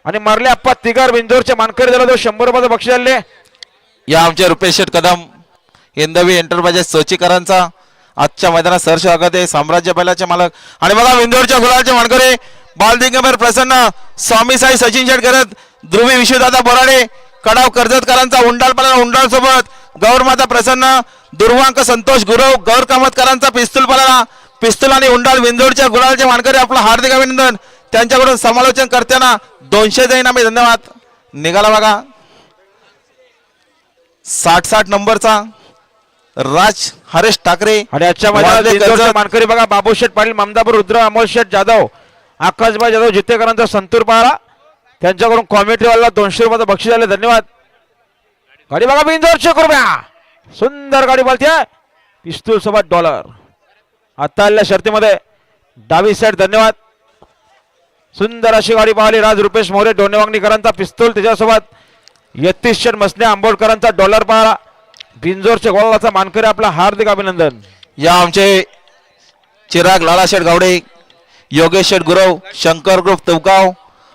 आणि मारले आप्पा तिगार बिंजोरचे मानकरी झाला तो 100 रुपयाचं बक्षीस आले. या आमचे रुपेश शेठ कदम हिंदवी एंटरप्राइजेस सोचीकरांचा आजच्या मैदानात सर स्वागत आहे. साम्राज्य बैलाचे मालक आणि बघा विंदोरच्या गुलालचे मानकरी बालदिंगमेर प्रसन्न स्वामी साई सचिन शेठ करत ध्रुवी विश्वदादा बोराडे कडाव कर्जतकरांचा उंडालपाला उंडाल सोबत गौरमाता प्रसन्न दुर्वांक संतोष गुरव गौर कामतकरांचा पिस्तूल पाला पिस्तूल आणि उंडाल विंदोरच्या गुलालचे मानकरी आपलं हार्दिक अभिनंदन. त्यांच्याकडून समालोचन करताना 200 जैन आम्ही धन्यवाद. निघाला बघा 60 नंबरचा राज हरेश ठाकरे आणि आजच्या मैदानात मानकरी बघा बाबू शेठ पाटील ममदापूर रुद्र अमोल शेठ जाधव आकाशभाई जाधव जितेकरांचा संतूर पारा त्यांच्याकडून कॉमेंट्रीवाला 200 रुपयाचं बक्षीस आले. धन्यवाद. गाडी बघा बिंजोरचे कृपया सुंदर गाडी बोलते पिस्तूल सोबत डॉलर आता आलेल्या शर्तीमध्ये डावी साईड. धन्यवाद. सुंदर अशी गाडी पाहिली राज रुपेश मोरे डोनेवांगणीकरांचा पिस्तूल त्याच्यासोबत 31 शेठ मसने आंबोडकरांचा डॉलर पाहिला बिंजोरच्या गोळाचा मानकरी आपला हार्दिक अभिनंदन. या आमचे चिराग लाला शेठ गावडे योगेश शेठ गुरव शंकर ग्रुप तुवगाव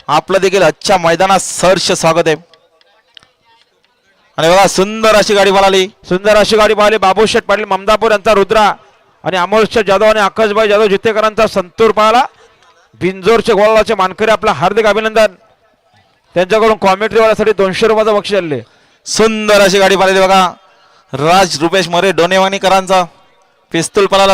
आपलं देखील आजच्या मैदानात सहर्ष स्वागत आहे. आणि बघा सुंदर अशी गाडी पळाली सुंदर अशी गाडी पाहिली बाबू शेठ पाटील ममदापूर यांचा रुद्रा आणि अमोल शेठ जाधव आणि आकाशभाई जाधव जितेकरांचा संतूर पाहिला बिंजोरचे गोळाचे मानकरी आपला हार्दिक अभिनंदन. त्यांच्याकडून कॉमेंट्रीवाल्यासाठी 200 रुपयाचं बक्षीस आले. सुंदर अशी गाडी पळाली बघा राज रुपेश मोरे डोनेवाणीकरांचा पिस्तूल पळाला